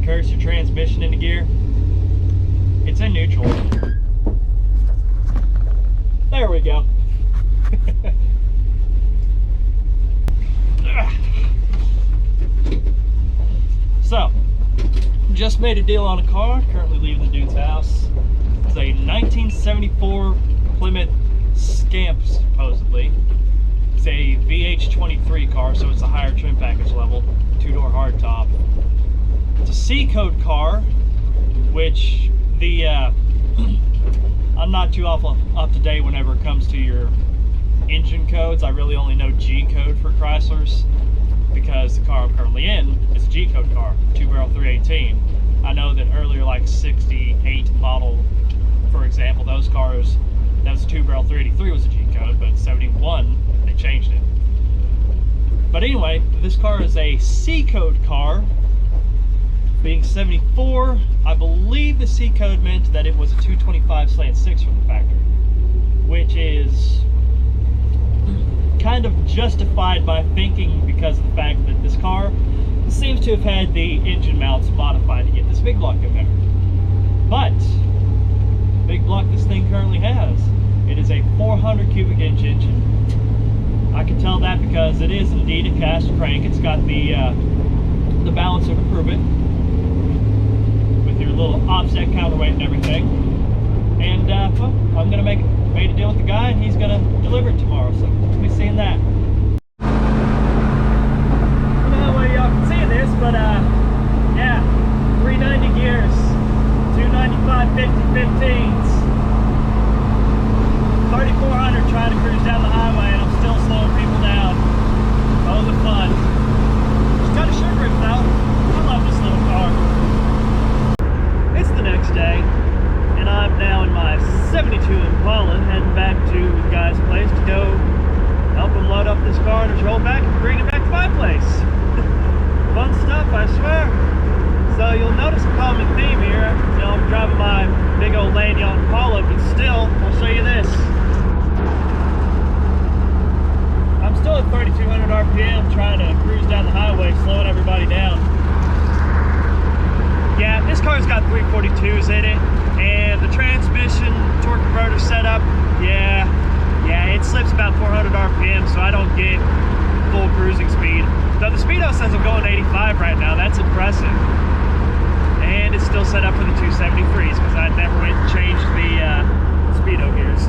curse your transmission into gear. It's in neutral. There we go. So, just made a deal on a car, currently leaving the dude's house. It's a 1974 Plymouth Scamp, supposedly. It's a VH23 car, so it's a higher trim package level, two-door hardtop. It's a C-code car, which the I'm not too awful up to date whenever it comes to your engine codes. I really only know G code for Chryslers, because the car I'm currently in is a G code car, 2-barrel 318. I know that earlier, like 68 model, for example, those cars, that was a 2-barrel 383 was a G code, but 71 they changed it. But anyway, this car is a C code car. Being 74, I believe the C code meant that it was a 225/6 from the factory, which is kind of justified by thinking because of the fact that this car seems to have had the engine mounts modified to get this big block in there. But big block this thing currently has, it is a 400 cubic inch engine. I can tell that because it is indeed a cast crank. It's got the balancer to prove it, with your little offset counterweight and everything. And well, I'm gonna made a deal with the guy, and he's gonna deliver it tomorrow, so we'll be seeing that. I don't know where y'all can see this, but yeah, 390 gears, 295 50/15s, 3400 trying to cruise down the highway, and I'm still slowing people down. Oh, the fun. It's kind of sugary though. I love this little car. It's the next day, and I'm now in my 72 Impala, heading back to the guy's place to go help him load up this car and just roll back and bring it back to my place. Fun stuff, I swear. So you'll notice a common theme here. You know, I'm driving my big old Lanyard Impala, but still, I'll show you this. I'm still at 3,200 RPM, trying to cruise down the highway, slowing everybody down. Yeah, this car's got 342s in it, and the transmission torque converter setup, yeah, it slips about 400 RPM, so I don't get full cruising speed. Though the speedo says I'm going 85 right now, that's impressive. And it's still set up for the 273s, because I never went and changed the speedo gears.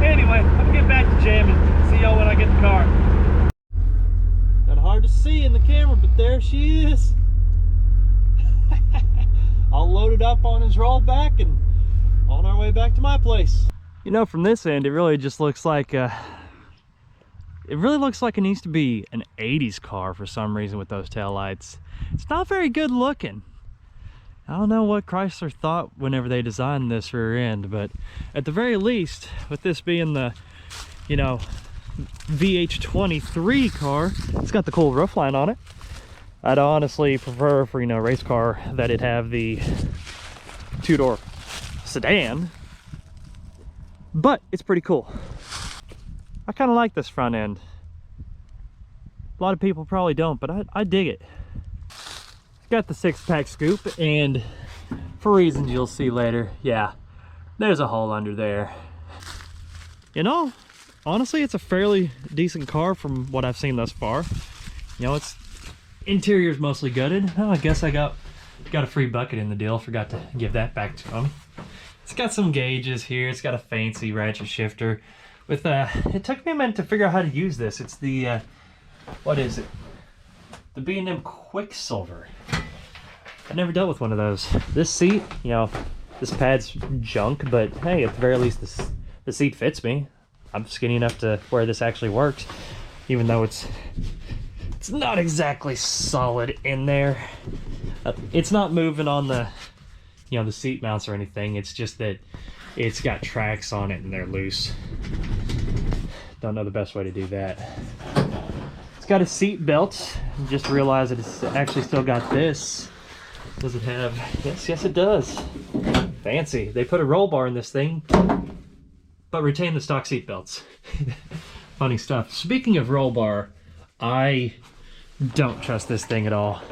Anyway, I'm gonna get back to jamming. See y'all when I get the car. Kind of hard to see in the camera, but there she is. All loaded up on his rollback and on our way back to my place. You know, from this end, it really just looks like it really looks like it needs to be an 80s car for some reason with those taillights. It's not very good looking. I don't know what Chrysler thought whenever they designed this rear end, but at the very least, with this being the, you know, VH23 car, it's got the cool roofline on it. I'd honestly prefer for, you know, a race car that it have the two-door sedan, but it's pretty cool. I kind of like this front end. A lot of people probably don't, but I dig it. It's got the 6-pack scoop, and for reasons you'll see later, yeah, there's a hole under there. You know, honestly, it's a fairly decent car from what I've seen thus far. You know, it's interior's mostly gutted. Oh, I guess I got a free bucket in the deal. Forgot to give that back to him. It's got some gauges here. It's got a fancy ratchet shifter with it took me a minute to figure out how to use this. It's the what is it? The B&M Quicksilver. I never dealt with one of those. This seat, you know, this pad's junk, but hey, at the very least the seat fits me. I'm skinny enough to where this actually works, even though it's not exactly solid in there. It's not moving on the, you know, the seat mounts or anything. It's just that it's got tracks on it and they're loose. Don't know the best way to do that. It's got a seat belt. Just realized that it's actually still got this. Does it have? Yes it does. Fancy. They put a roll bar in this thing, but retain the stock seat belts. Funny stuff. Speaking of roll bar, I don't trust this thing at all.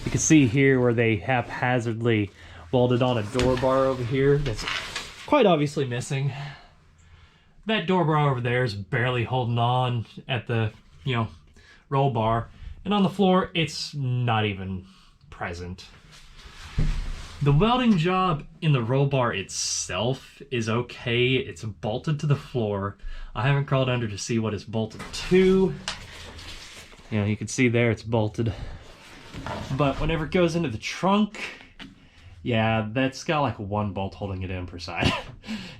You can see here where they haphazardly welded on a door bar over here that's quite obviously missing. That door bar over there is barely holding on at the, you know, roll bar. And on the floor, it's not even present. The welding job in the roll bar itself is okay. It's bolted to the floor. I haven't crawled under to see what it's bolted to. You know, you can see there it's bolted. But whenever it goes into the trunk, yeah, that's got like one bolt holding it in per side.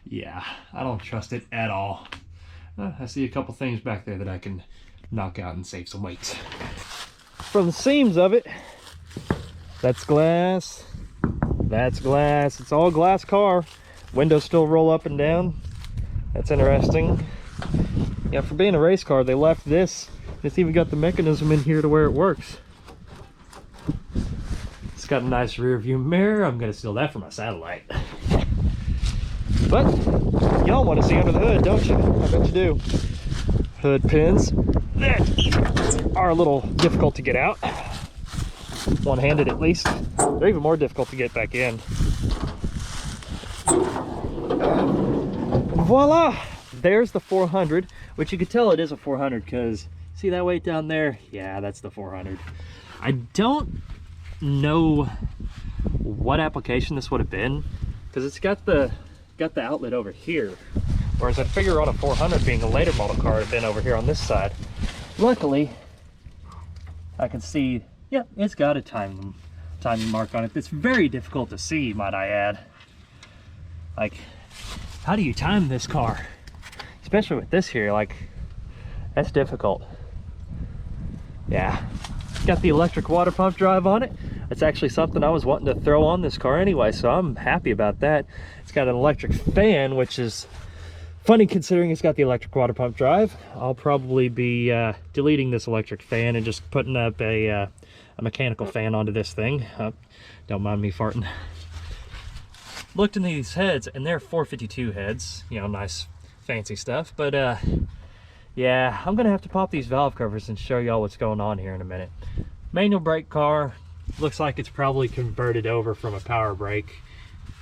Yeah, I don't trust it at all. I see a couple things back there that I can knock out and save some weight. From the seams of it, that's glass. That's glass. It's all glass car. Windows still roll up and down. That's interesting. Yeah, for being a race car, they left this. It's even got the mechanism in here to where it works. It's got a nice rear view mirror. I'm gonna steal that for my satellite. But y'all want to see under the hood, don't you? I bet you do. Hood pins that are a little difficult to get out. One-handed at least. They're even more difficult to get back in. Voila! There's the 400, which you could tell it is a 400 because see that weight down there? Yeah, that's the 400. I don't know what application this would have been because it's got the outlet over here, whereas I figure on a 400 being a later model car, it'd been over here on this side. Luckily, I can see, yeah, it's got a timing mark on it. It's very difficult to see, might I add. Like, how do you time this car? Especially with this here, like, that's difficult. Yeah, got the electric water pump drive on it. It's actually something I was wanting to throw on this car anyway, so I'm happy about that. It's got an electric fan, which is funny considering it's got the electric water pump drive. I'll probably be deleting this electric fan and just putting up a mechanical fan onto this thing. Don't mind me farting. Looked into these heads, and they're 452 heads. You know, nice fancy stuff. But yeah, I'm gonna have to pop these valve covers and show y'all what's going on here in a minute. Manual brake car. Looks like it's probably converted over from a power brake,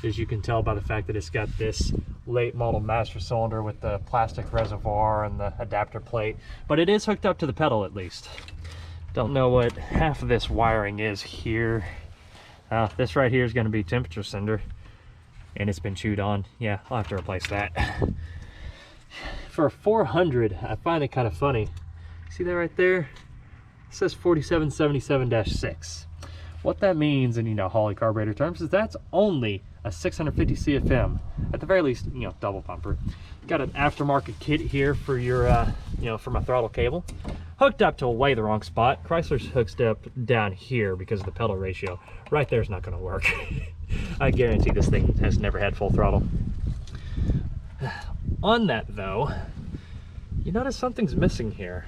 as you can tell by the fact that it's got this late model master cylinder with the plastic reservoir and the adapter plate, but it is hooked up to the pedal at least. Don't know what half of this wiring is here. This right here is going to be temperature sender, and it's been chewed on. Yeah, I'll have to replace that. For a 400, I find it kind of funny. See that right there? It says 4777-6. What that means in, you know, Holley carburetor terms is that's only a 650 CFM, at the very least, you know, double pumper. Got an aftermarket kit here for your, you know, for my throttle cable. Hooked up to way the wrong spot. Chrysler's hooked up down here because of the pedal ratio. Right there's not going to work. I guarantee this thing has never had full throttle. On that though, you notice something's missing here.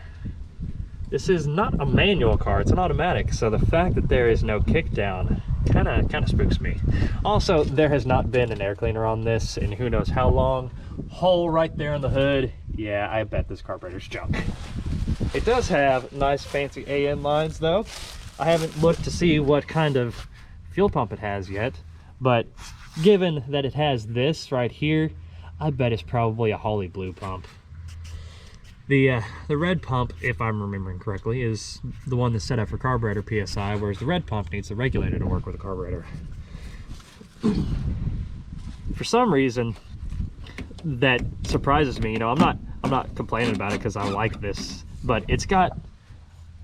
This is not a manual car, it's an automatic, so the fact that there is no kickdown kind of spooks me. Also, there has not been an air cleaner on this in who knows how long. Hole right there in the hood. Yeah, I bet this carburetor's junk. It does have nice fancy AN lines though. I haven't looked to see what kind of fuel pump it has yet, but given that it has this right here, I bet it's probably a Holley blue pump. The red pump, if I'm remembering correctly, is the one that's set up for carburetor PSI, whereas the red pump needs the regulator to work with the carburetor. For some reason, that surprises me. You know, I'm not complaining about it because I like this, but it's got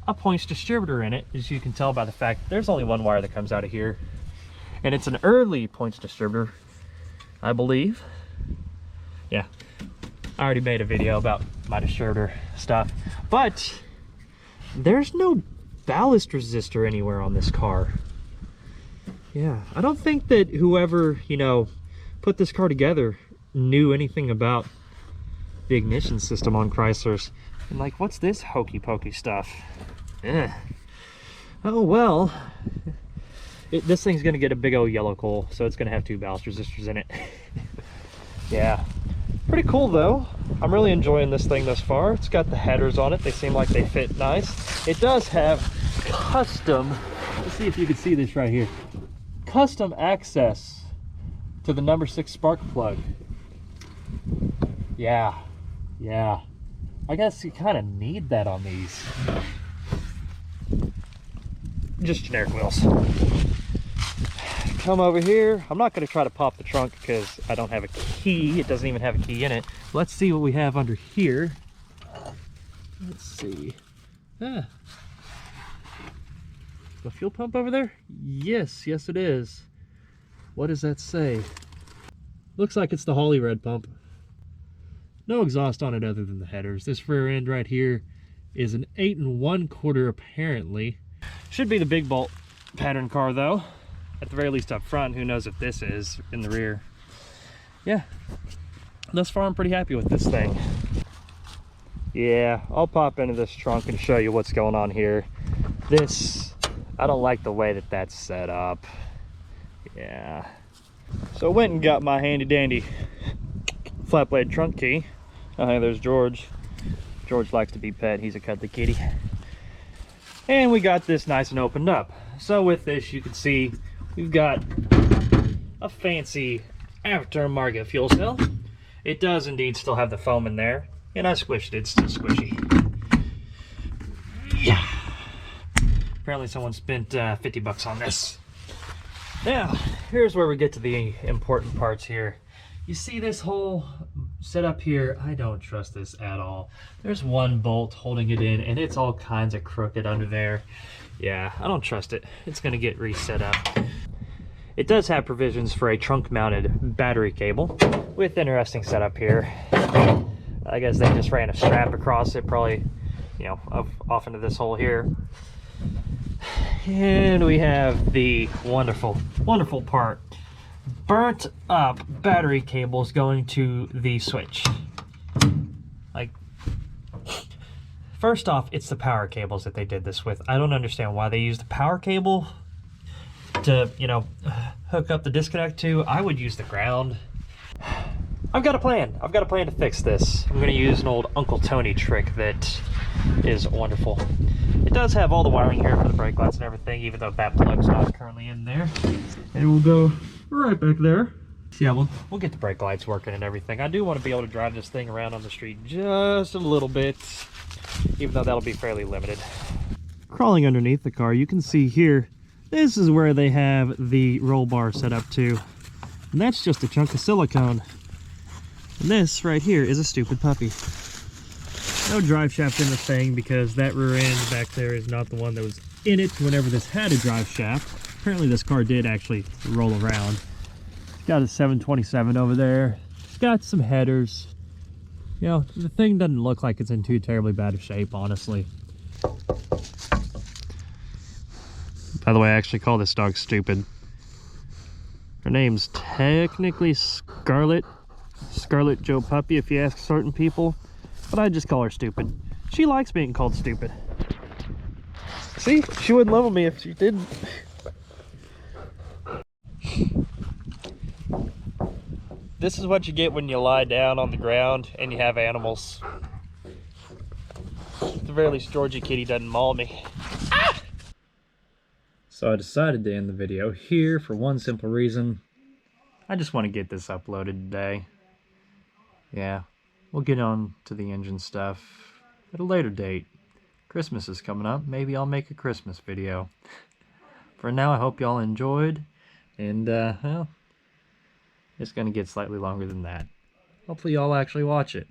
a points distributor in it, as you can tell by the fact there's only one wire that comes out of here, and it's an early points distributor, I believe. Yeah, I already made a video about my distributor stuff, but there's no ballast resistor anywhere on this car. Yeah, I don't think that whoever, you know, put this car together knew anything about the ignition system on Chryslers. And like, what's this hokey pokey stuff? Oh well, this thing's gonna get a big old yellow coal, so it's gonna have 2 ballast resistors in it. Yeah, pretty cool though. I'm really enjoying this thing thus far. It's got the headers on it. They seem like they fit nice. It does have custom Let's see if you can see this right here. Custom access to the number 6 spark plug. Yeah. I guess you kind of need that on these. Just generic wheels. Come over here. I'm not going to try to pop the trunk because I don't have a key. It doesn't even have a key in it. Let's see what we have under here. Let's see. The fuel pump over there? Yes it is. What does that say? Looks like it's the Holly Red pump. No exhaust on it other than the headers. This rear end right here is an 8 1/4 apparently. Should be the big bolt pattern car though. At the very least up front. Who knows if this is in the rear. Yeah. Thus far I'm pretty happy with this thing. Yeah, I'll pop into this trunk and show you what's going on here. This, I don't like the way that that's set up. Yeah. So I went and got my handy dandy flat blade trunk key. Oh, hey, there's George. George likes to be pet. He's a cuddly kitty. And we got this nice and opened up. So with this, you can see we've got a fancy aftermarket fuel cell. It does indeed still have the foam in there. And I squished it. It's still squishy. Yeah. Apparently someone spent 50 bucks on this. Now, here's where we get to the important parts here. You see this whole setup here? I don't trust this at all. There's one bolt holding it in, and it's all kinds of crooked under there. Yeah, I don't trust it. It's going to get reset up. It does have provisions for a trunk-mounted battery cable with interesting setup here. I guess they just ran a strap across it, probably, you know, off into this hole here. And we have the wonderful part. Burnt up battery cables going to the switch. Like, first off, it's the power cables that they did this with. I don't understand why they used the power cable to, you know, hook up the disconnect to. I would use the ground. I've got a plan. I've got a plan to fix this. I'm going to use an old Uncle Tony trick that is wonderful. It does have all the wiring here for the brake lights and everything, even though that plug's not currently in there. And we'll go right back there. Yeah, we'll get the brake lights working and everything. I do want to be able to drive this thing around on the street just a little bit, even though that'll be fairly limited. Crawling underneath the car, you can see here, this is where they have the roll bar set up to. And that's just a chunk of silicone. And this right here is a stupid puppy. No drive shaft in the thing because that rear end back there is not the one that was in it whenever this had a drive shaft. Apparently this car did actually roll around. It's got a 727 over there. It's got some headers. You know, the thing doesn't look like it's in too terribly bad of shape, honestly. By the way, I actually call this dog Stupid. Her name's technically Scarlet Joe Puppy if you ask certain people, but I just call her Stupid. She likes being called Stupid. See, she wouldn't love me if she didn't. This is what you get when you lie down on the ground and you have animals. At the very least, Georgie Kitty doesn't maul me. Ah! So I decided to end the video here for one simple reason. I just want to get this uploaded today. Yeah, we'll get on to the engine stuff at a later date. Christmas is coming up. Maybe I'll make a Christmas video. For now, I hope y'all enjoyed. And, well, it's going to get slightly longer than that. Hopefully y'all actually watch it.